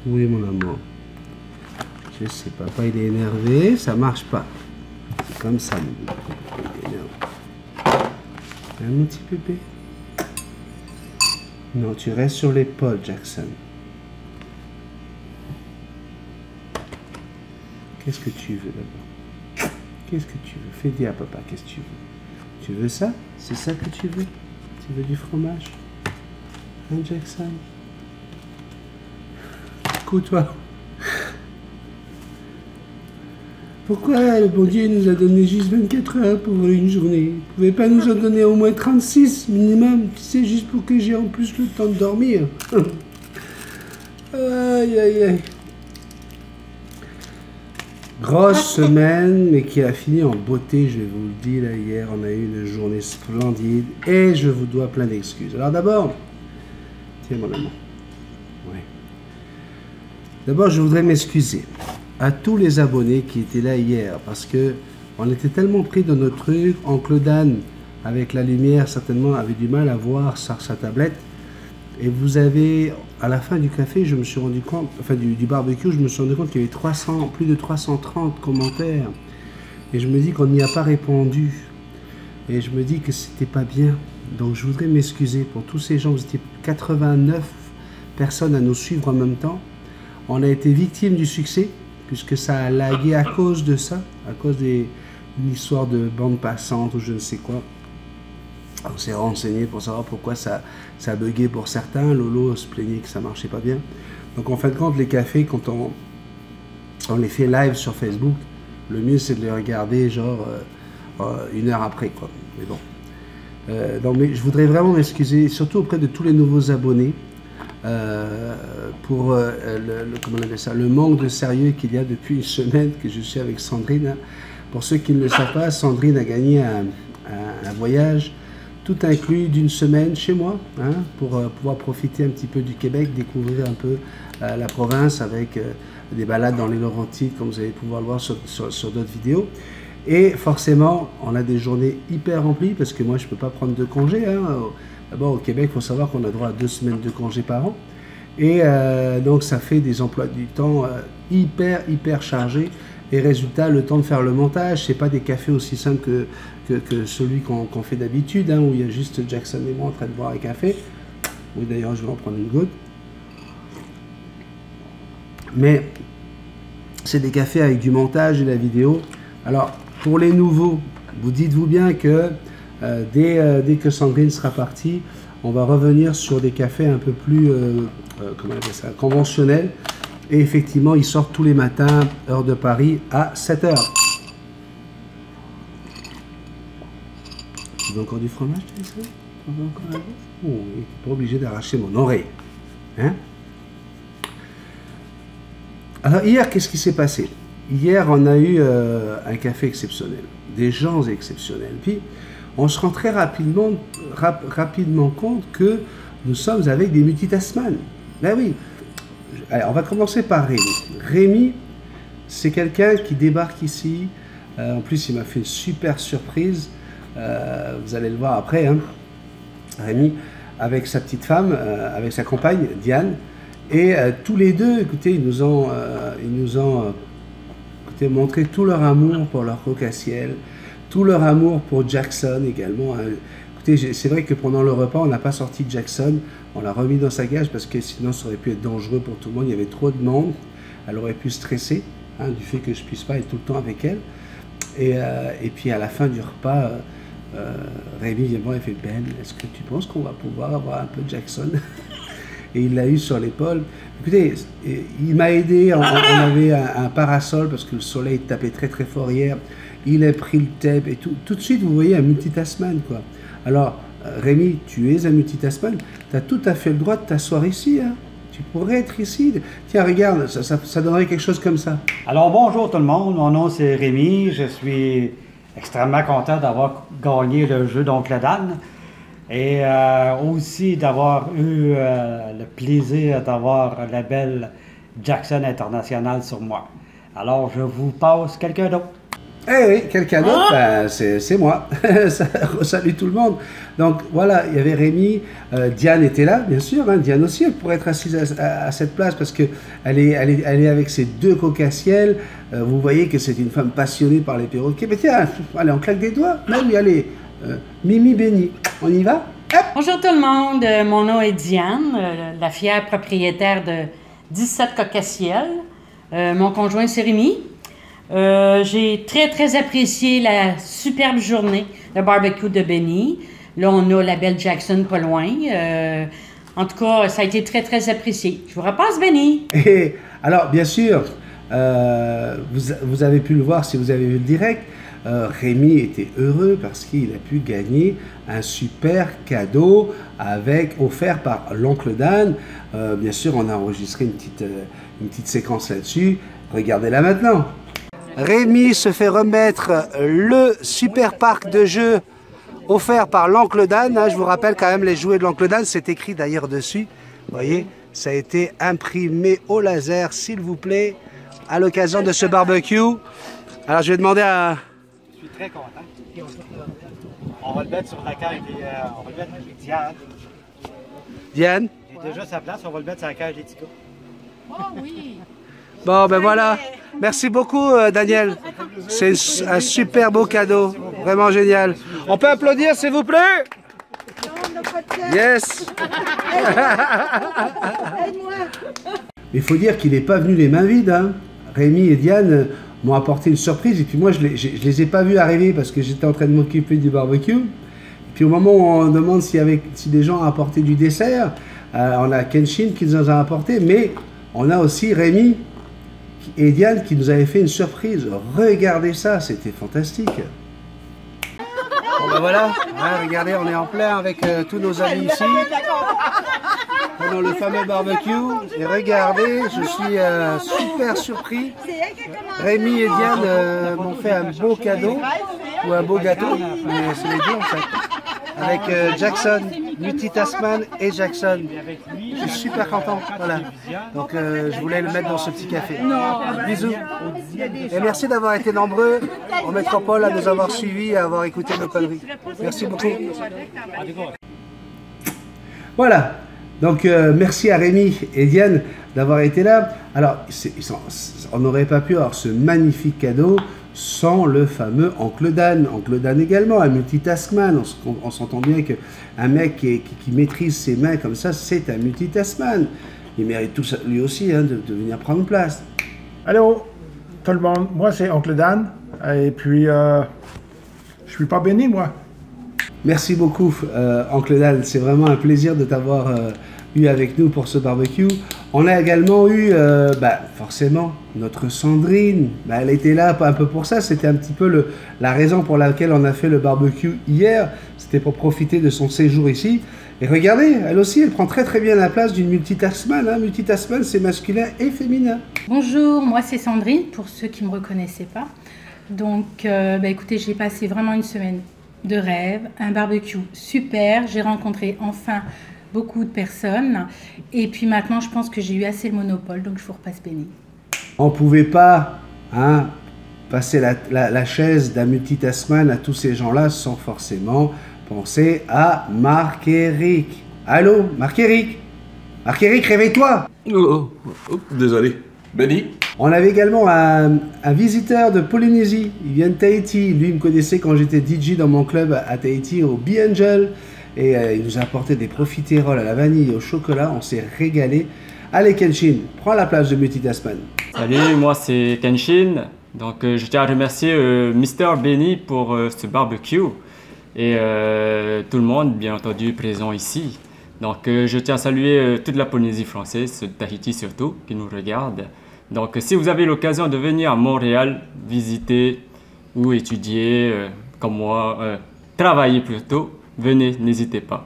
Oui, mon amour. Je sais, papa, il est énervé, ça marche pas. C'est comme ça, mon bébé. Il est énervé. Hein, mon petit bébé? Non, tu restes sur l'épaule, Jackson. Qu'est-ce que tu veux d'abord? Qu'est-ce que tu veux? Fais dire à papa, qu'est-ce que tu veux? Tu veux ça? C'est ça que tu veux? Tu veux du fromage? Hein, Jackson? Écoute-toi. Pourquoi le bon Dieu nous a donné juste 24 heures pour une journée? Vous ne pouvez pas nous en donner au moins 36 minimum, tu sais, juste pour que j'ai en plus le temps de dormir. Aïe, aïe, aïe. Grosse semaine, mais qui a fini en beauté, je vais vous le dire. Là, hier, on a eu une journée splendide et je vous dois plein d'excuses. Alors d'abord, tiens mon amour. Ouais. D'abord, je voudrais m'excuser à tous les abonnés qui étaient là hier, parce que on était tellement pris dans notre truc. Oncle Dan, avec la lumière, certainement avait du mal à voir sa tablette. Et vous avez, à la fin du café, je me suis rendu compte, enfin du barbecue, je me suis rendu compte qu'il y avait plus de 330 commentaires. Et je me dis qu'on n'y a pas répondu. Et je me dis que c'était pas bien. Donc je voudrais m'excuser pour tous ces gens. Vous étiez 89 personnes à nous suivre en même temps. On a été victime du succès, puisque ça a lagué à cause de ça, à cause d'une histoire de bande passante ou je ne sais quoi. On s'est renseigné pour savoir pourquoi ça a bugué pour certains. Lolo se plaignait que ça marchait pas bien. Donc en fin de compte, les cafés, quand on les fait live sur Facebook, le mieux c'est de les regarder genre une heure après, quoi. Mais bon. Donc, mais je voudrais vraiment m'excuser, surtout auprès de tous les nouveaux abonnés, pour comment on appelle ça, le manque de sérieux qu'il y a depuis une semaine que je suis avec Sandrine. Hein. Pour ceux qui ne le savent pas, Sandrine a gagné un voyage tout inclus d'une semaine chez moi, hein, pour pouvoir profiter un petit peu du Québec, découvrir un peu la province avec des balades dans les Laurentides, comme vous allez pouvoir le voir sur d'autres vidéos. Et forcément, on a des journées hyper remplies, parce que moi, je ne peux pas prendre de congé. Hein. D'abord, au Québec, il faut savoir qu'on a droit à 2 semaines de congé par an. Et donc, ça fait des emplois du temps hyper chargés. Et résultat, le temps de faire le montage, c'est pas des cafés aussi simples que celui qu'on fait d'habitude, hein, où il y a juste Jackson et moi en train de boire un café. Oui, d'ailleurs, je vais en prendre une goutte. Mais c'est des cafés avec du montage et de la vidéo. Alors, pour les nouveaux, vous dites-vous bien que dès que Sandrine sera partie, on va revenir sur des cafés un peu plus comment on appelle ça, conventionnels. Et effectivement, ils sortent tous les matins, heure de Paris, à 7 h. Tu veux encore du fromage, tu sais? Tu veux encore un bout? Oh, tu n'es pas obligé d'arracher mon oreille. Hein? Alors, hier, qu'est-ce qui s'est passé? Hier, on a eu un café exceptionnel, des gens exceptionnels. Puis, on se rend très rapidement compte que nous sommes avec des multitasman. Ben oui. Allez, on va commencer par Rémi. Rémi, c'est quelqu'un qui débarque ici. En plus, il m'a fait une super surprise. Vous allez le voir après. Hein. Rémi, avec sa petite femme, avec sa compagne, Diane. Et tous les deux, écoutez, ils nous ont écoutez, montré tout leur amour pour leur coq-à-ciel, tout leur amour pour Jackson également. Hein. Écoutez, c'est vrai que pendant le repas, on n'a pas sorti Jackson. On l'a remis dans sa cage parce que sinon ça aurait pu être dangereux pour tout le monde. Il y avait trop de monde. Elle aurait pu stresser hein, du fait que je ne puisse pas être tout le temps avec elle. Et puis à la fin du repas, Rémi vient voir et fait Ben, est-ce que tu penses qu'on va pouvoir avoir un peu de Jackson? Et il l'a eu sur l'épaule. Écoutez, il m'a aidé. On avait un parasol parce que le soleil tapait très très fort hier. Il a pris le thème et tout. Tout de suite, vous voyez un multitasman quoi. Alors, Rémi, tu es un multitasman, tu as tout à fait le droit de t'asseoir ici. Hein. Tu pourrais être ici. Tiens, regarde, ça donnerait quelque chose comme ça. Alors, bonjour tout le monde. Mon nom, c'est Rémi. Je suis extrêmement content d'avoir gagné le jeu d'Oncle Dan et aussi d'avoir eu le plaisir d'avoir la belle Jackson International sur moi. Alors, je vous passe quelqu'un d'autre. Eh oui, quelqu'un d'autre, ben, c'est moi. Salut tout le monde. Donc voilà, il y avait Rémi, Diane était là, bien sûr. Hein, Diane aussi, elle pourrait être assise à cette place parce qu'elle est avec ses deux cocassiels. Vous voyez que c'est une femme passionnée par les perroquets. Mais tiens, allez, on claque des doigts. Même, allez, Mimi Béni, on y va? Hop. Bonjour tout le monde, mon nom est Diane, la fière propriétaire de 17 cocassiels. Mon conjoint c'est Rémi. J'ai très apprécié la superbe journée de barbecue de Benny. Là, on a la belle Jackson pas loin. En tout cas, ça a été très apprécié. Je vous repasse Benny. Et alors, bien sûr, vous avez pu le voir si vous avez vu le direct. Rémi était heureux parce qu'il a pu gagner un super cadeau offert par l'oncle Dan. Bien sûr, on a enregistré une petite séquence là-dessus. Regardez-la maintenant. Rémi se fait remettre le super parc de jeux offert par l'oncle Dan. Je vous rappelle quand même les jouets de l'oncle Dan, c'est écrit d'ailleurs dessus. Vous voyez, ça a été imprimé au laser, s'il vous plaît, à l'occasion de ce barbecue. Alors je vais demander à... Je suis très content. On va le mettre sur la cage, on va le mettre avec Diane. Diane? J'ai déjà sa place, on va le mettre sur la cage des petits gars. Oh oui! Bon, ben voilà. Merci beaucoup, Daniel. C'est un super beau cadeau. Vraiment génial. On peut applaudir, s'il vous plaît? Yes. Il faut dire qu'il n'est pas venu les mains vides. Hein. Rémi et Diane m'ont apporté une surprise. Et puis moi, je les ai pas vus arriver parce que j'étais en train de m'occuper du barbecue. Et puis au moment où on demande si des gens ont apporté du dessert, on a Kenshin qui nous en a apporté. Mais on a aussi Rémi et Diane qui nous avaient fait une surprise. Regardez ça, c'était fantastique. Bon ben voilà, hein, regardez, on est en plein avec tous nos amis ici. Pendant le fameux barbecue. Et regardez, je suis super surpris. Rémi et Diane m'ont fait un beau cadeau, ou un beau gâteau, mais c'est les deux en fait. Avec Jackson, Multitasman et Jackson. Je suis super content. Voilà. Donc je voulais le mettre dans ce petit café. Bisous. Et merci d'avoir été nombreux en métropole à nous avoir suivis et à avoir écouté nos conneries. Merci beaucoup. Voilà. Donc merci à Rémi et Diane d'avoir été là. Alors on n'aurait pas pu avoir ce magnifique cadeau sans le fameux Oncle Dan. Oncle Dan également, un multitaskman. On s'entend bien qu'un mec qui maîtrise ses mains comme ça, c'est un multitaskman. Il mérite tout ça, lui aussi hein, de venir prendre place. Allô, tout le monde. Moi, c'est Oncle Dan. Et puis, je suis pas béni, moi. Merci beaucoup, Oncle Dan. C'est vraiment un plaisir de t'avoir eu avec nous pour ce barbecue. On a également eu, forcément, notre Sandrine. Elle était là un peu pour ça. C'était un petit peu la raison pour laquelle on a fait le barbecue hier. C'était pour profiter de son séjour ici. Et regardez, elle aussi, elle prend très bien la place d'une multitaskman. Hein. Multitaskman, c'est masculin et féminin. Bonjour, moi c'est Sandrine, pour ceux qui ne me reconnaissaient pas. Donc, écoutez, j'ai passé vraiment une semaine de rêve, un barbecue super. J'ai rencontré enfin beaucoup de personnes. Et puis maintenant, je pense que j'ai eu assez le monopole, donc je vous repasse béni. On ne pouvait pas passer la chaise d'un multitaskman à tous ces gens-là sans forcément penser à Marc-Éric. Allô, Marc-Éric? Marc-Éric, réveille-toi! Oh, désolé. Benny? On avait également un visiteur de Polynésie. Il vient de Tahiti. Lui, il me connaissait quand j'étais DJ dans mon club à Tahiti, au Be Angel. Et il nous a apporté des profiteroles à la vanille et au chocolat. On s'est régalé. Allez, Kenshin, prends la place de multitaskman. Salut, moi c'est Kenshin. Donc je tiens à remercier Mister Benny pour ce barbecue et tout le monde, bien entendu, présent ici. Donc je tiens à saluer toute la Polynésie française, Tahiti surtout, qui nous regarde. Donc si vous avez l'occasion de venir à Montréal, visiter ou étudier, comme moi, travailler plutôt, venez, n'hésitez pas.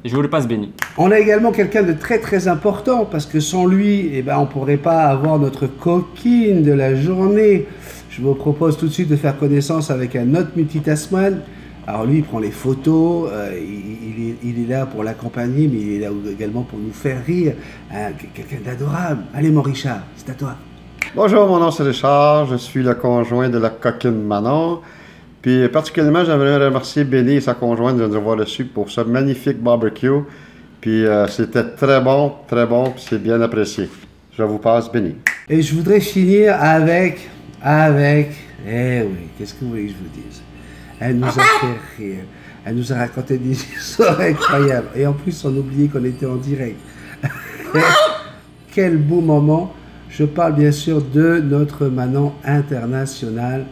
Et je vous le passe béni. On a également quelqu'un de très important, parce que sans lui, on ne pourrait pas avoir notre coquine de la journée. Je vous propose tout de suite de faire connaissance avec un autre multitaskman. Alors lui, il prend les photos, il est là pour l'accompagner, mais il est là également pour nous faire rire. Quelqu'un d'adorable. Allez mon Richard, c'est à toi. Bonjour, mon nom c'est Richard, je suis le conjoint de la coquine Manon. Puis particulièrement, j'aimerais remercier Benny et sa conjointe de nous avoir reçus pour ce magnifique barbecue. Puis c'était très bon, puis c'est bien apprécié. Je vous passe Benny. Et je voudrais finir avec, eh oui, qu'est-ce que vous voulez que je vous dise? Elle nous a fait rire, elle nous a raconté des histoires incroyables. Et en plus, on oubliait qu'on était en direct. Quel beau moment. Je parle bien sûr de notre Manon internationale.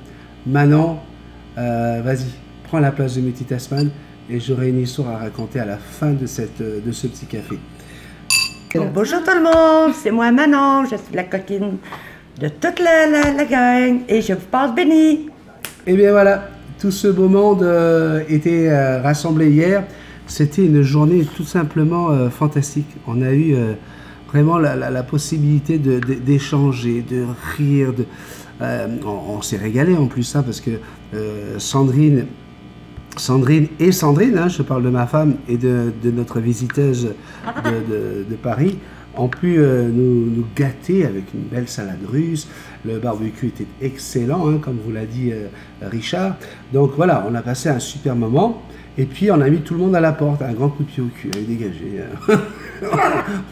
Manon, vas-y, prends la place de Métis Tasman et j'aurai une histoire à raconter à la fin de ce petit café. Bonjour tout le monde, c'est moi Manon, je suis la coquine de toute la gang et je vous passe Benny. Et bien voilà, tout ce beau monde était rassemblé hier. C'était une journée tout simplement fantastique. On a eu vraiment la possibilité d'échanger, de rire. On s'est régalé en plus, hein, parce que Sandrine, hein, je parle de ma femme et de notre visiteuse de Paris, ont pu nous gâter avec une belle salade russe. Le barbecue était excellent, hein, comme vous l'a dit Richard. Donc voilà, on a passé un super moment. Et puis on a mis tout le monde à la porte, un grand coup de pied au cul, dégagé.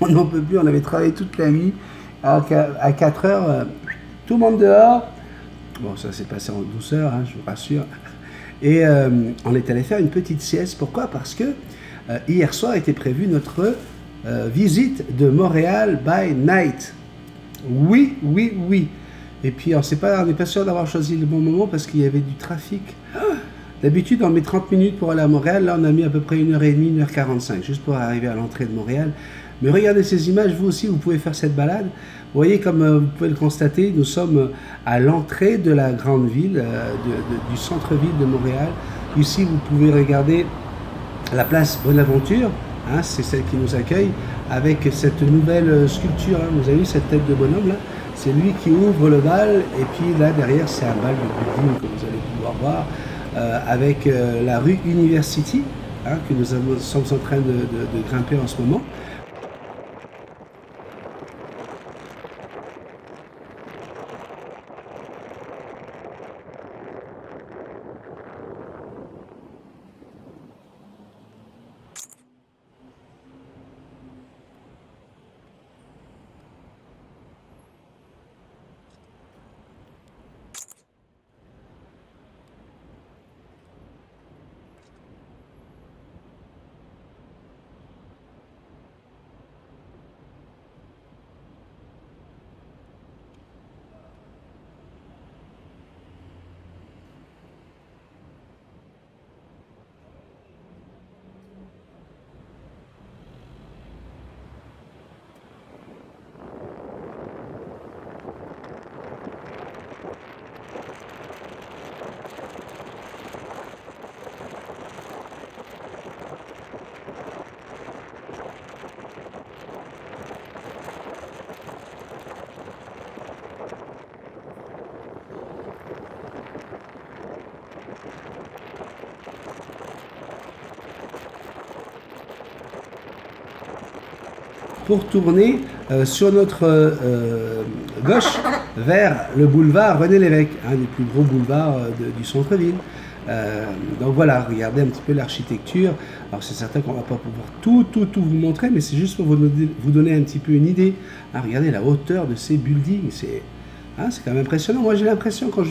On n'en peut plus, on avait travaillé toute la nuit. À 4 heures, tout le monde dehors. Bon, ça s'est passé en douceur, hein, je vous rassure. Et on est allé faire une petite sieste. Pourquoi? Parce que hier soir était prévue notre visite de Montréal by night. Oui. Et puis on n'est pas sûr d'avoir choisi le bon moment parce qu'il y avait du trafic. D'habitude, on met 30 minutes pour aller à Montréal. Là, on a mis à peu près 1h30, 1h45, juste pour arriver à l'entrée de Montréal. Mais regardez ces images, vous aussi, vous pouvez faire cette balade. Vous voyez, comme vous pouvez le constater, nous sommes à l'entrée de la grande ville, du centre-ville de Montréal. Ici, vous pouvez regarder la place Bonaventure, hein, c'est celle qui nous accueille, avec cette nouvelle sculpture. Hein. Vous avez vu cette tête de bonhomme là? C'est lui qui ouvre le bal, et puis là, derrière, c'est un bal de building que vous allez pouvoir voir. Avec la rue University, hein, que nous sommes en train de grimper en ce moment. Pour tourner sur notre gauche vers le boulevard René Lévesque, un des plus gros boulevards du centre-ville. Donc voilà, regardez un petit peu l'architecture. Alors c'est certain qu'on ne va pas pouvoir tout vous montrer, mais c'est juste pour vous donner un petit peu une idée. Ah, regardez la hauteur de ces buildings, c'est quand même impressionnant. Moi j'ai l'impression quand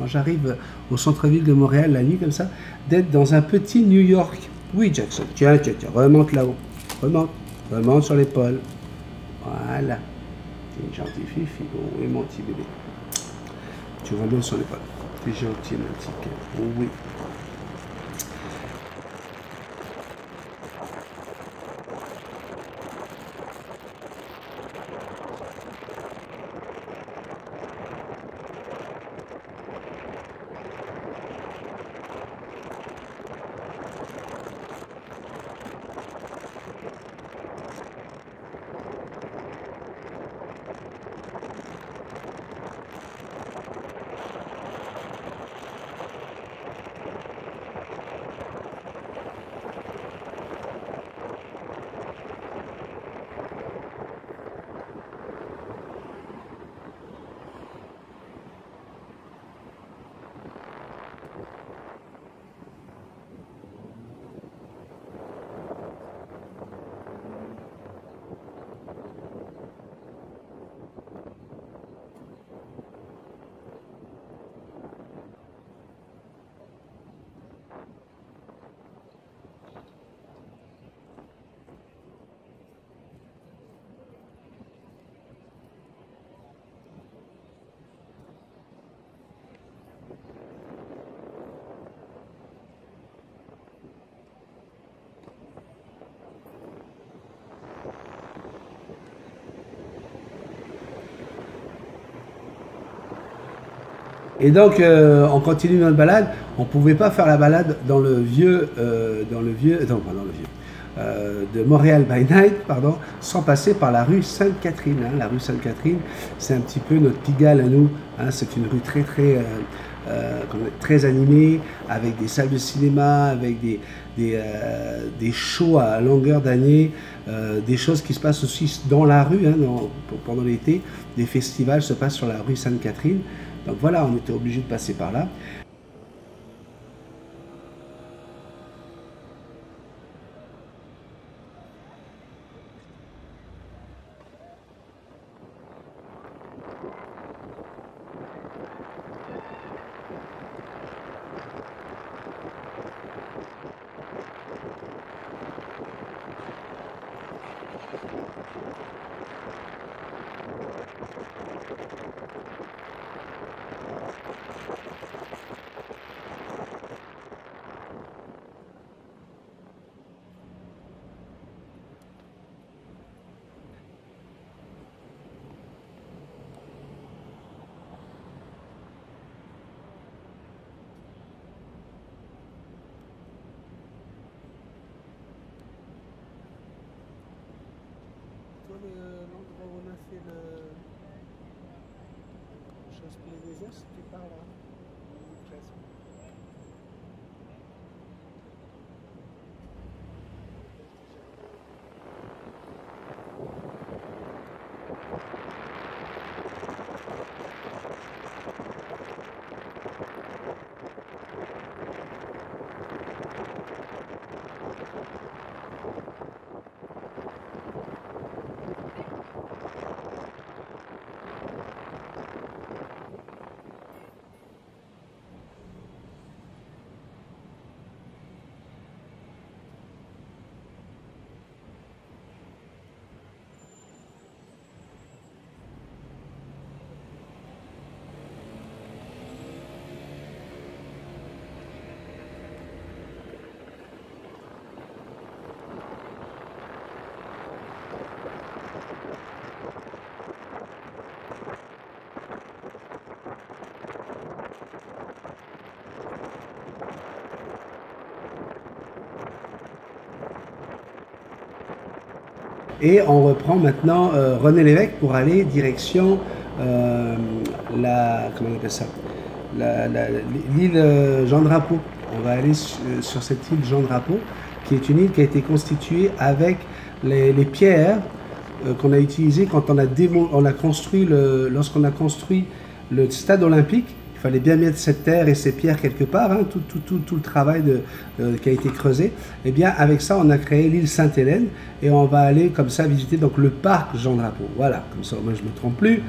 j'arrive au centre-ville de Montréal la nuit comme ça, d'être dans un petit New York. Oui Jackson, tiens, remonte là-haut, remonte sur l'épaule. Voilà. T'es une gentille fifi. Oui, mon petit bébé. Tu remontes sur l'épaule. T'es gentil, mon petit cœur. Oui. Et donc, on continue notre balade. On ne pouvait pas faire la balade dans le vieux, de Montréal by Night, pardon, sans passer par la rue Sainte-Catherine. Hein. La rue Sainte-Catherine, c'est un petit peu notre Pigalle à nous. Hein. C'est une rue très animée, avec des salles de cinéma, avec des shows à longueur d'année, des choses qui se passent aussi dans la rue hein, pendant l'été. Des festivals se passent sur la rue Sainte-Catherine. Donc voilà, on était obligé de passer par là. L'endroit où on a fait le Chasse-Pied désert, c'était par là. Et on reprend maintenant René Lévesque pour aller direction comment on appelle ça, l'île Jean Drapeau. On va aller sur cette île Jean Drapeau, qui est une île qui a été constituée avec les pierres qu'on a utilisées quand lorsqu'on a construit le stade olympique. Il fallait bien mettre cette terre et ces pierres quelque part, hein, tout le travail qui a été creusé. Et bien avec ça, on a créé l'île Sainte-Hélène et on va aller comme ça visiter donc le parc Jean Drapeau. Voilà, comme ça moi je ne me trompe plus.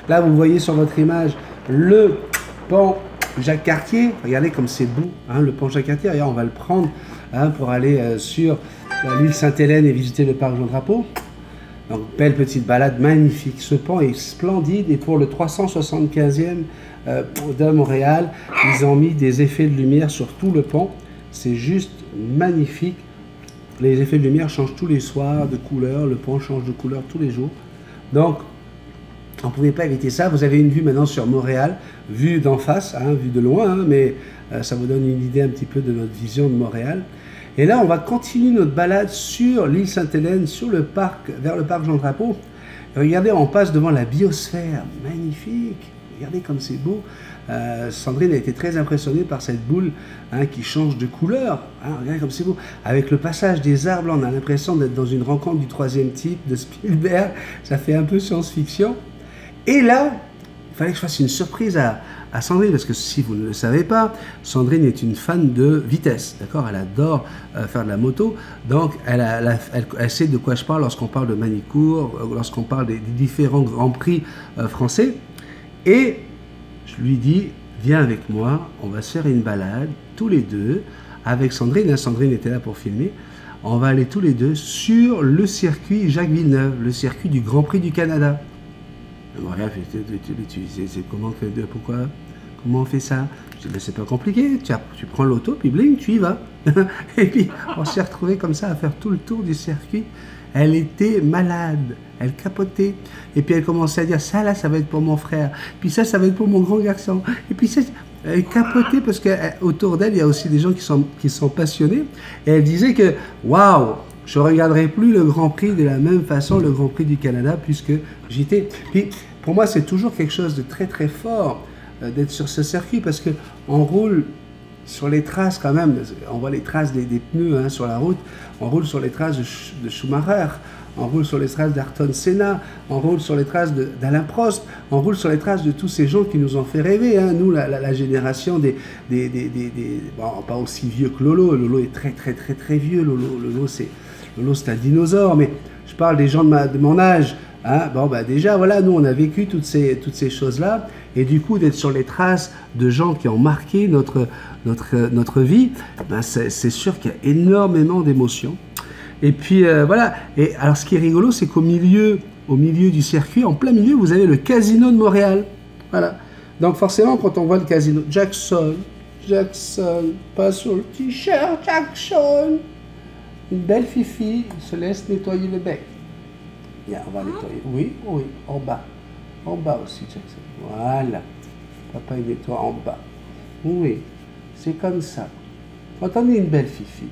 Là, vous voyez sur votre image le pont Jacques-Cartier. Regardez comme c'est beau, hein, le pont Jacques-Cartier. Regarde, on va le prendre hein, pour aller sur l'île Sainte-Hélène et visiter le parc Jean Drapeau. Donc, belle petite balade, magnifique. Ce pont est splendide et pour le 375e de Montréal, ils ont mis des effets de lumière sur tout le pont. C'est juste magnifique. Les effets de lumière changent tous les soirs de couleur. Le pont change de couleur tous les jours. Donc, on ne pouvait pas éviter ça. Vous avez une vue maintenant sur Montréal, vue d'en face, hein, vue de loin, hein, mais ça vous donne une idée un petit peu de notre vision de Montréal. Et là, on va continuer notre balade sur l'île Sainte-Hélène, sur le parc, vers le parc Jean Drapeau. Et regardez, on passe devant la biosphère, magnifique. Regardez comme c'est beau. Sandrine a été très impressionnée par cette boule qui change de couleur. Regardez comme c'est beau. Avec le passage des arbres, on a l'impression d'être dans une rencontre du troisième type de Spielberg. Ça fait un peu science-fiction. Et là, il fallait que je fasse une surprise à Sandrine, parce que si vous ne le savez pas, Sandrine est une fan de vitesse, d'accord? Elle adore faire de la moto, donc elle sait de quoi je parle lorsqu'on parle de Manicourt, lorsqu'on parle des différents grands prix français. Et je lui dis, viens avec moi, on va se faire une balade, tous les deux, avec Sandrine. Sandrine était là pour filmer. On va aller tous les deux sur le circuit Jacques Villeneuve, le circuit du Grand Prix du Canada. Regarde, comment on fait, pourquoi, comment on fait ça? Je dis, ben, c'est pas compliqué, tu prends l'auto, puis bling, tu y vas. Et puis, on s'est retrouvés comme ça à faire tout le tour du circuit. Elle était malade, elle capotait. Et puis elle commençait à dire, ça là, ça va être pour mon frère. Puis ça va être pour mon grand garçon. Et puis ça, elle capotait parce qu'autour d'elle, il y a aussi des gens qui sont passionnés. Et elle disait que, waouh, je ne regarderai plus le Grand Prix de la même façon, le Grand Prix du Canada, puisque j'étais. Puis pour moi, c'est toujours quelque chose de très très fort d'être sur ce circuit, parce qu'on roule sur les traces quand même. On voit les traces des pneus sur la route. On roule sur les traces de Schumacher. On roule sur les traces d'Ayrton Senna. On roule sur les traces d'Alain Prost. On roule sur les traces de tous ces gens qui nous ont fait rêver. Nous, la génération bon, pas aussi vieux que Lolo. Lolo est très très très très vieux. Lolo c'est un dinosaure. Mais je parle des gens de mon âge. Bon, bah déjà, voilà, nous, on a vécu toutes ces choses-là. Et du coup, d'être sur les traces de gens qui ont marqué notre vie, ben c'est sûr qu'il y a énormément d'émotions. Et puis, voilà. Et alors, ce qui est rigolo, c'est qu'au milieu du circuit, en plein milieu, vous avez le Casino de Montréal. Voilà. Donc, forcément, quand on voit le casino, Jackson, pas sur le t-shirt, Jackson. Une belle fifi se laisse nettoyer le bec. Bien, on va nettoyer. Oui, en bas. En bas aussi, Jackson. Voilà. Papa, il nettoie en bas. Oui, c'est comme ça. Quand on est une belle fifi,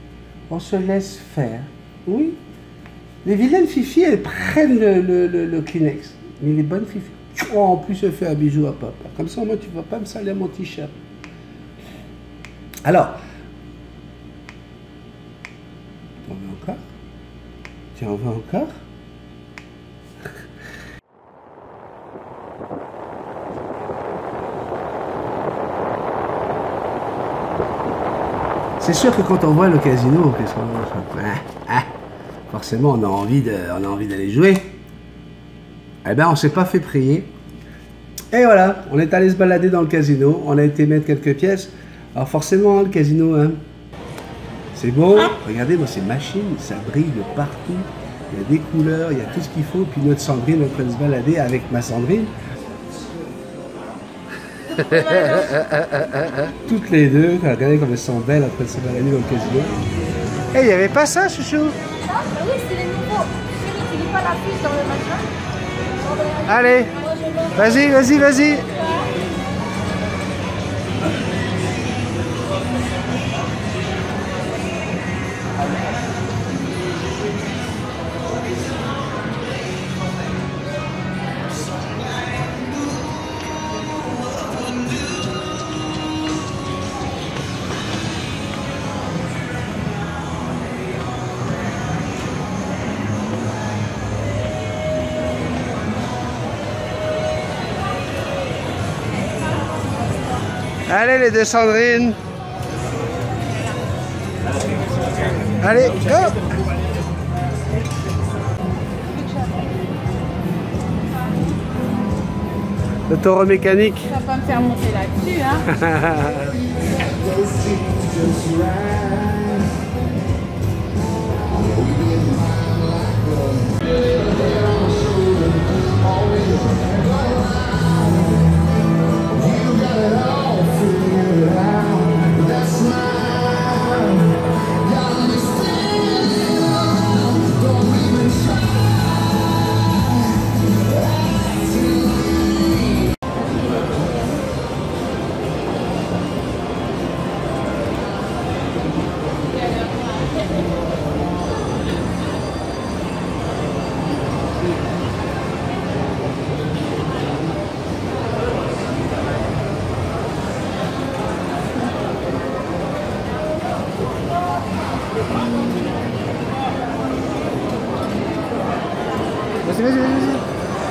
on se laisse faire. Oui. Les vilaines fifis, elles prennent le Kleenex. Mais les bonnes fifis, en plus, elle fait un bijou à papa. Comme ça, moi, tu ne vas pas me salir mon t-shirt. Alors, on veut encore? Tu en veux encore? C'est sûr que quand on voit le casino, forcément on a envie d'aller jouer. Eh bien, on ne s'est pas fait prier. Et voilà, on est allé se balader dans le casino, on a été mettre quelques pièces. Alors forcément, le casino, c'est beau. Regardez-moi ces machines, ça brille de partout. Il y a des couleurs, il y a tout ce qu'il faut. Puis notre Sandrine est en train de se balader avec ma Sandrine. Toutes les deux, regardez comme elles sont belles en train de se balader dans le casino. Et il n'y avait pas ça, chouchou? Ah, oui, c'est les nouveaux. Tu lis pas la fiche dans le machin? Allez, vas-y. Allez les deux Sandrine. Allez, go. Le taureau mécanique. Ça va pas me faire monter là-dessus, hein.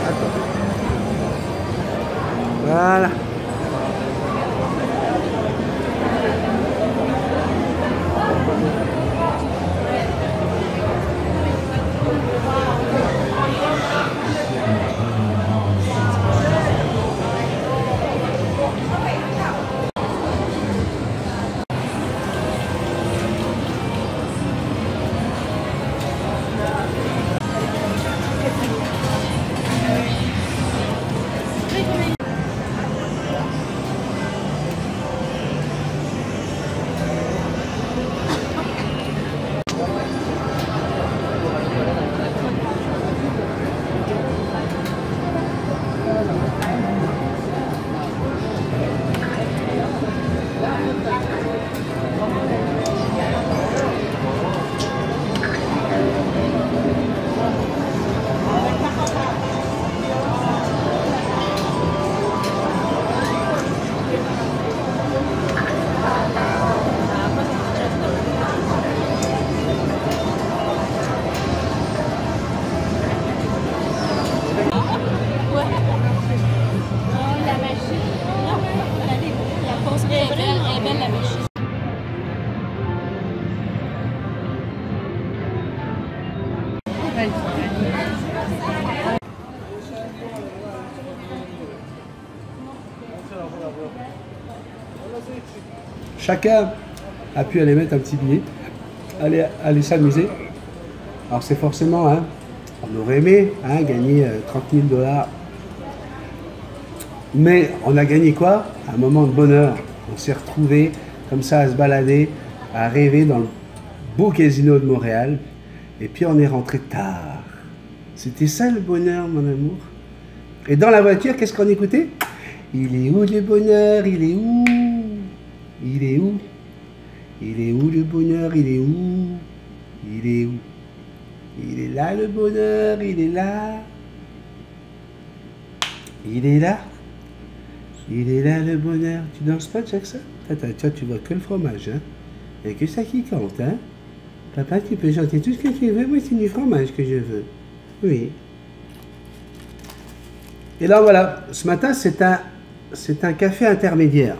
Attends. Voilà. Chacun a pu aller mettre un petit billet, aller s'amuser. Alors c'est forcément, hein, on aurait aimé gagner 30 000 $. Mais on a gagné quoi? Un moment de bonheur. On s'est retrouvés comme ça à se balader, à rêver dans le beau casino de Montréal. Et puis on est rentré tard. C'était ça le bonheur, mon amour. Et dans la voiture, qu'est-ce qu'on écoutait? Il est où le bonheur? Il est où? Il est où? Il est où le bonheur? Il est où? Il est où? Il est là le bonheur, il est là. Il est là. Il est là le bonheur. Tu danses pas, Jackson? Toi, tu vois que le fromage, hein? Il n'y a que ça qui compte, hein? Papa, tu peux chanter tout ce que tu veux, moi c'est du fromage que je veux. Oui. Et là, voilà. Ce matin, c'est un café intermédiaire.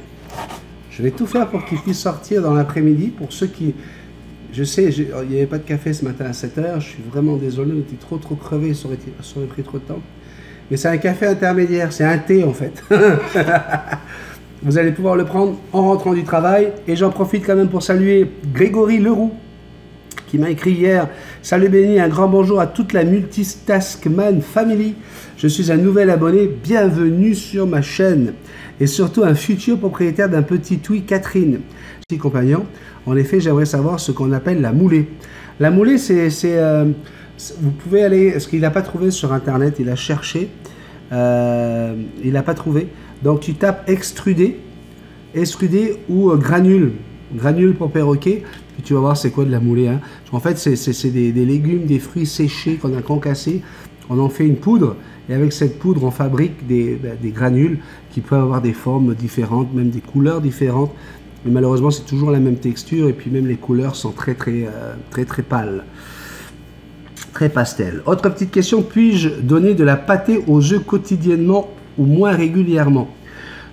Je vais tout faire pour qu'il puisse sortir dans l'après-midi. Pour ceux qui... Je sais, il n'y avait pas de café ce matin à 7 h. Je suis vraiment désolé, on était trop crevé, ça aurait pris trop de temps. Mais c'est un café intermédiaire, c'est un thé en fait. Vous allez pouvoir le prendre en rentrant du travail. Et j'en profite quand même pour saluer Grégory Leroux, qui m'a écrit hier: salut Benny, un grand bonjour à toute la Multitaskman Family. Je suis un nouvel abonné, bienvenue sur ma chaîne. Et surtout un futur propriétaire d'un petit Tui Catherine. Petit compagnon, en effet, j'aimerais savoir ce qu'on appelle la moulée. La moulée, vous pouvez aller, parce qu'il n'a pas trouvé sur internet, il a cherché, il n'a pas trouvé. Donc tu tapes extrudé ou granule pour perroquet, puis tu vas voir c'est quoi de la moulée. Hein. En fait, c'est des légumes, des fruits séchés qu'on a concassés, on en fait une poudre, et avec cette poudre, on fabrique des granules qui peuvent avoir des formes différentes, même des couleurs différentes. Mais malheureusement, c'est toujours la même texture, et puis même les couleurs sont très pâles. Très pastel. Autre petite question, puis-je donner de la pâtée aux œufs quotidiennement ou moins régulièrement?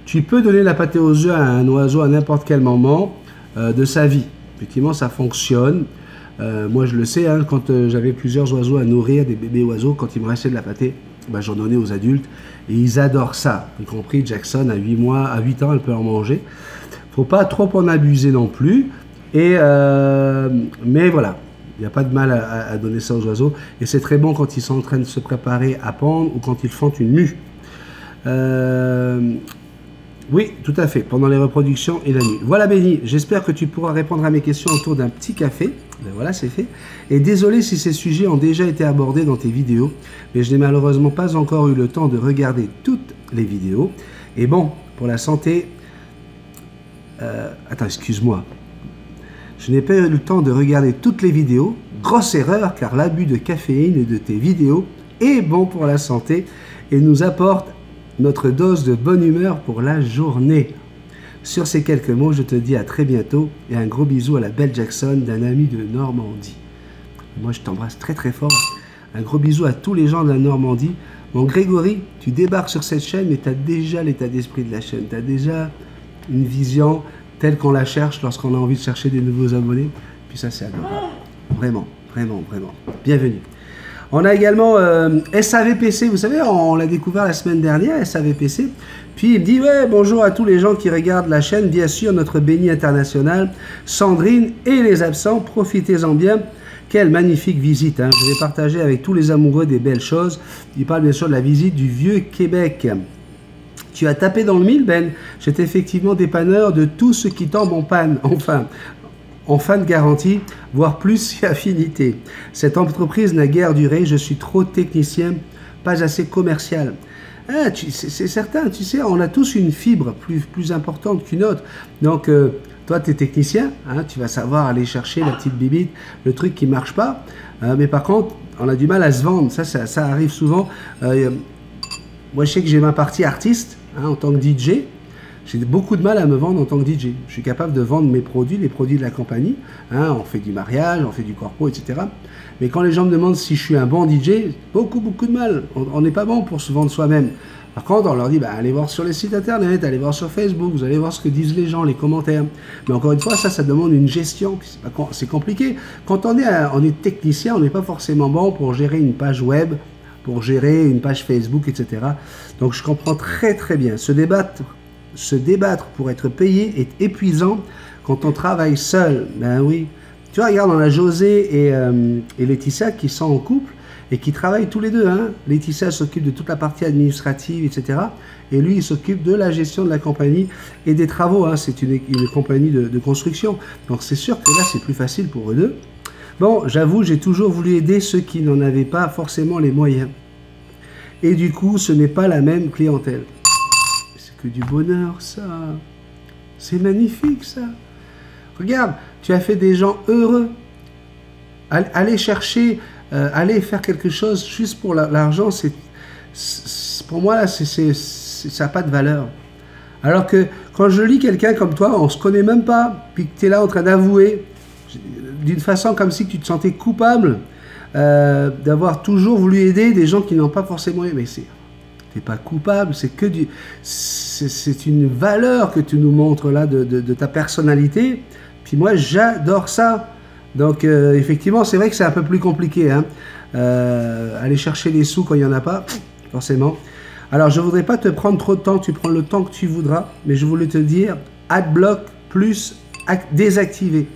Tu peux donner de la pâtée aux œufs à un oiseau à n'importe quel moment de sa vie. Effectivement, ça fonctionne. Moi, je le sais, hein, quand j'avais plusieurs oiseaux à nourrir, des bébés oiseaux, quand il me restait de la pâtée, j'en donnais aux adultes. Et ils adorent ça. Y compris Jackson, à 8 ans, elle peut en manger. Faut pas trop en abuser non plus. Mais voilà. Il n'y a pas de mal à donner ça aux oiseaux. Et c'est très bon quand ils sont en train de se préparer à pondre ou quand ils font une mue. Oui, tout à fait. Pendant les reproductions et la nuit. Voilà, Benny. J'espère que tu pourras répondre à mes questions autour d'un petit café. Ben voilà, c'est fait. Et désolé si ces sujets ont déjà été abordés dans tes vidéos. Mais je n'ai malheureusement pas encore eu le temps de regarder toutes les vidéos. Et bon, pour la santé... attends, excuse-moi. Je n'ai pas eu le temps de regarder toutes les vidéos. Grosse erreur, car l'abus de caféine de tes vidéos est bon pour la santé et nous apporte notre dose de bonne humeur pour la journée. Sur ces quelques mots, je te dis à très bientôt et un gros bisou à la belle Jackson d'un ami de Normandie. Moi, je t'embrasse très très fort. Un gros bisou à tous les gens de la Normandie. Bon, Grégory, tu débarques sur cette chaîne, mais tu as déjà l'état d'esprit de la chaîne. Tu as déjà une vision telle qu'on la cherche lorsqu'on a envie de chercher des nouveaux abonnés. Puis ça, c'est adorable. Vraiment, vraiment, vraiment. Bienvenue. On a également SAVPC, vous savez, on l'a découvert la semaine dernière, SAVPC. Puis il me dit, ouais, bonjour à tous les gens qui regardent la chaîne, bien sûr, notre béni international, Sandrine et les absents, profitez-en bien. Quelle magnifique visite, hein. Je vais partager avec tous les amoureux des belles choses. Il parle bien sûr de la visite du Vieux-Québec. Tu as tapé dans le mille, Ben. J'étais effectivement dépanneur de tout ce qui tombe en panne, enfin. En fin de garantie, voire plus si affinité. Cette entreprise n'a guère duré, je suis trop technicien, pas assez commercial. Ah, c'est certain, tu sais, on a tous une fibre plus importante qu'une autre. Donc, toi, tu es technicien, hein, tu vas savoir aller chercher la petite bibite, le truc qui ne marche pas. Mais par contre, on a du mal à se vendre, ça arrive souvent. Moi, je sais que j'ai ma partie artiste, hein, en tant que DJ. J'ai beaucoup de mal à me vendre en tant que DJ. Je suis capable de vendre mes produits, les produits de la compagnie. Hein, on fait du mariage, on fait du corpo, etc. Mais quand les gens me demandent si je suis un bon DJ, beaucoup de mal. On n'est pas bon pour se vendre soi-même. Par contre, on leur dit, bah, allez voir sur les sites internet, allez voir sur Facebook, vous allez voir ce que disent les gens, les commentaires. Mais encore une fois, ça demande une gestion. C'est compliqué. Quand on est technicien, on n'est pas forcément bon pour gérer une page web, pour gérer une page Facebook, etc. Donc je comprends très bien. Se débattre pour être payé est épuisant quand on travaille seul. Ben oui. Tu vois, regarde, on a José et Laetitia qui sont en couple et qui travaillent tous les deux. Hein. Laetitia s'occupe de toute la partie administrative, etc. Et lui, il s'occupe de la gestion de la compagnie et des travaux. Hein. C'est une compagnie de construction. Donc c'est sûr que là, c'est plus facile pour eux deux. Bon, j'avoue, j'ai toujours voulu aider ceux qui n'en avaient pas forcément les moyens. Et du coup, ce n'est pas la même clientèle. Que du bonheur, ça. C'est magnifique, ça. Regarde, tu as fait des gens heureux. Aller chercher, aller faire quelque chose juste pour l'argent, pour moi, là, ça n'a pas de valeur. Alors que quand je lis quelqu'un comme toi, on ne se connaît même pas, puis que tu es là en train d'avouer, d'une façon comme si tu te sentais coupable d'avoir toujours voulu aider des gens qui n'ont pas forcément aimé. T'es pas coupable, c'est une valeur que tu nous montres là de ta personnalité. Puis moi, j'adore ça. Donc, effectivement, c'est vrai que c'est un peu plus compliqué. Hein. Aller chercher les sous quand il n'y en a pas, forcément. Alors, je ne voudrais pas te prendre trop de temps. Tu prends le temps que tu voudras. Mais je voulais te dire, Adblock Plus désactivé.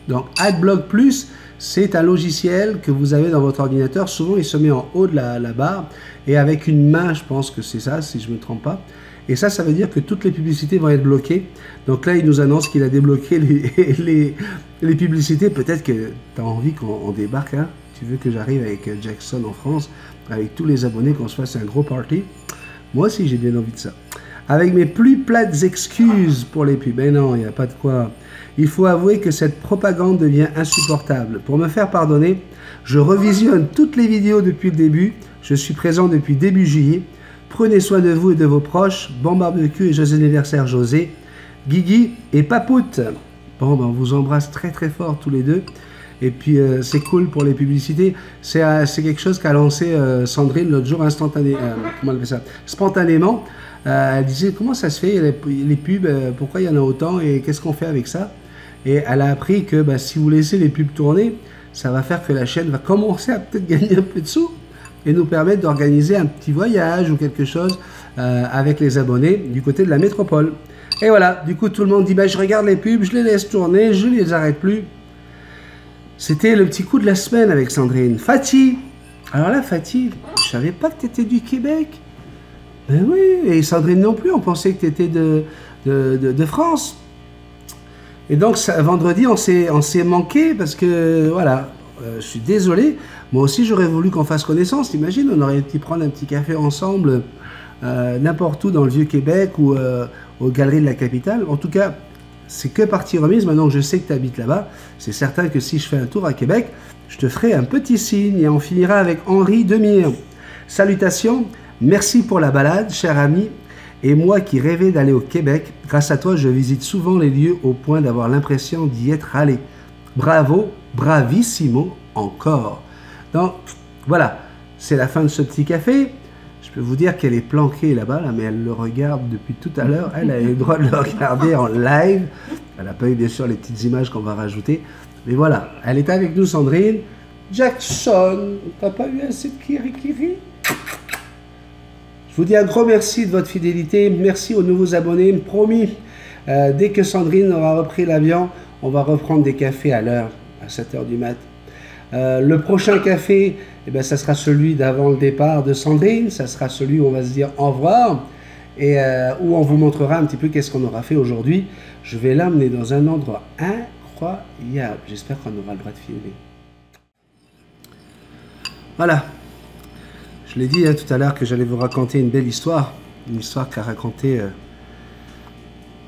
Donc, Adblock Plus, c'est un logiciel que vous avez dans votre ordinateur. Souvent, il se met en haut de la barre. Et avec une main, je pense que c'est ça, si je ne me trompe pas. Et ça veut dire que toutes les publicités vont être bloquées. Donc là, il nous annonce qu'il a débloqué les publicités. Peut-être que tu as envie qu'on débarque. Hein. Tu veux que j'arrive avec Jackson en France, avec tous les abonnés, qu'on se fasse un gros party. Moi aussi, j'ai bien envie de ça. Avec mes plus plates excuses pour les pubs. Ben non, il n'y a pas de quoi. Il faut avouer que cette propagande devient insupportable. Pour me faire pardonner, je revisionne toutes les vidéos depuis le début. Je suis présent depuis début juillet. Prenez soin de vous et de vos proches. Bon barbecue et joyeux anniversaire José, Guigui et Papoute. Bon, ben on vous embrasse très fort tous les deux. Et puis c'est cool pour les publicités. C'est quelque chose qu'a lancé Sandrine l'autre jour spontanément. Elle disait comment ça se fait les pubs, pourquoi il y en a autant et qu'est-ce qu'on fait avec ça. Et elle a appris que si vous laissez les pubs tourner, ça va faire que la chaîne va commencer à peut-être gagner un peu de sous et nous permettre d'organiser un petit voyage ou quelque chose avec les abonnés du côté de la métropole. Et voilà, du coup tout le monde dit je regarde les pubs, je les laisse tourner, je ne les arrête plus. C'était le petit coup de la semaine avec Sandrine. Fatih, alors là Fatih, je savais pas que tu étais du Québec. Ben oui, et Sandrine non plus, on pensait que tu étais de France. Et donc vendredi on s'est manqué parce que voilà, je suis désolé. Moi aussi j'aurais voulu qu'on fasse connaissance, t'imagines, on aurait pu prendre un petit café ensemble n'importe où dans le Vieux-Québec ou aux Galeries de la Capitale. En tout cas, c'est que partie remise, maintenant que je sais que tu habites là-bas, c'est certain que si je fais un tour à Québec, je te ferai un petit signe et on finira avec Henri Demire. Salutations, merci pour la balade, cher ami. Et moi qui rêvais d'aller au Québec, grâce à toi, je visite souvent les lieux au point d'avoir l'impression d'y être allé. Bravo, bravissimo encore. Donc, voilà. c'est la fin de ce petit café. Je peux vous dire qu'elle est planquée là-bas, là, mais elle le regarde depuis tout à l'heure. Elle a eu le droit de le regarder en live. Elle n'a pas eu bien sûr les petites images qu'on va rajouter. Mais voilà, elle est avec nous, Sandrine. Jackson, t'as pas eu assez de kiri-kiri? Je vous dis un gros merci de votre fidélité. Merci aux nouveaux abonnés. Promis, dès que Sandrine aura repris l'avion, on va reprendre des cafés à l'heure, à 7 h du mat'. Le prochain café, eh ben, ça sera celui d'avant le départ de Sandrine. Ça sera celui où on va se dire au revoir et où on vous montrera un petit peu qu'est-ce qu'on aura fait aujourd'hui. Je vais l'amener dans un endroit incroyable. J'espère qu'on aura le droit de filmer. Voilà. Je l'ai dit tout à l'heure que j'allais vous raconter une belle histoire. Une histoire qu'a raconté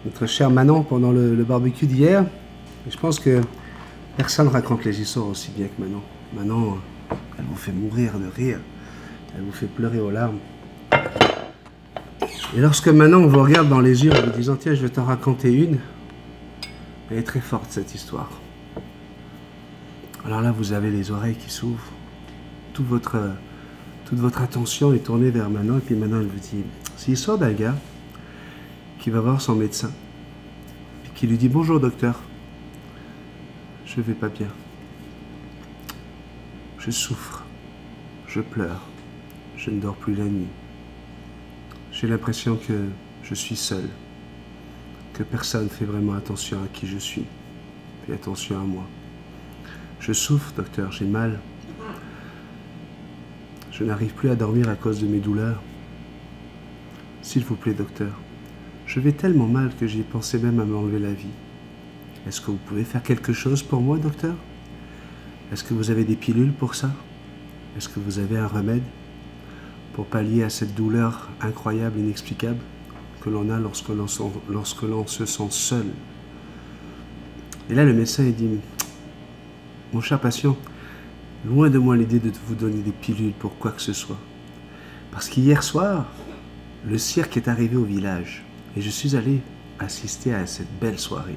notre cher Manon pendant le barbecue d'hier. Je pense que personne raconte les histoires aussi bien que Manon. Manon, elle vous fait mourir de rire. Elle vous fait pleurer aux larmes. Et lorsque Manon vous regarde dans les yeux en vous disant « Tiens, je vais t'en raconter une », elle est très forte cette histoire. Alors là, vous avez les oreilles qui s'ouvrent. Toute votre attention est tournée vers Manon. Et puis Manon, elle vous dit « C'est l'histoire d'un gars qui va voir son médecin et qui lui dit « Bonjour docteur, je vais pas bien. Je souffre, je pleure, je ne dors plus la nuit. J'ai l'impression que je suis seul, que personne ne fait vraiment attention à qui je suis, fait attention à moi. Je souffre, docteur, j'ai mal. Je n'arrive plus à dormir à cause de mes douleurs. S'il vous plaît, docteur, je vais tellement mal que j'y ai pensé même à m'enlever la vie. Est-ce que vous pouvez faire quelque chose pour moi, docteur? Est-ce que vous avez des pilules pour ça? Est-ce que vous avez un remède pour pallier à cette douleur incroyable, inexplicable que l'on a lorsque l'on se sent seul? Et là, le médecin, il dit, mon cher patient, loin de moi l'idée de vous donner des pilules pour quoi que ce soit. Parce qu'hier soir, le cirque est arrivé au village et je suis allé assister à cette belle soirée.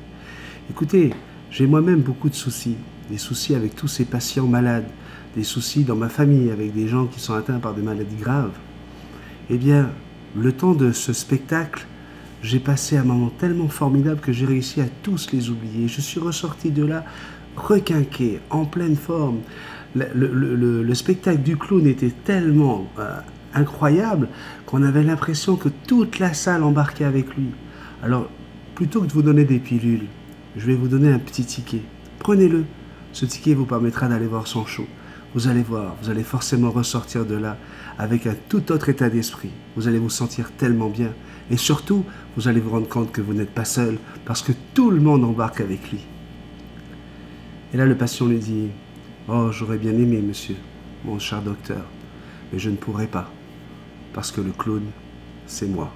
Écoutez, j'ai moi-même beaucoup de soucis, des soucis avec tous ces patients malades, des soucis dans ma famille avec des gens qui sont atteints par des maladies graves. Eh bien, le temps de ce spectacle, j'ai passé un moment tellement formidable que j'ai réussi à tous les oublier. Je suis ressorti de là requinqué, en pleine forme. Le spectacle du clown était tellement incroyable qu'on avait l'impression que toute la salle embarquait avec lui. Alors, plutôt que de vous donner des pilules, je vais vous donner un petit ticket. Prenez-le. Ce ticket vous permettra d'aller voir son show. Vous allez voir, vous allez forcément ressortir de là avec un tout autre état d'esprit. Vous allez vous sentir tellement bien. Et surtout, vous allez vous rendre compte que vous n'êtes pas seul parce que tout le monde embarque avec lui. Et là, le patient lui dit « Oh, j'aurais bien aimé, monsieur, mon cher docteur, mais je ne pourrai pas parce que le clown, c'est moi. »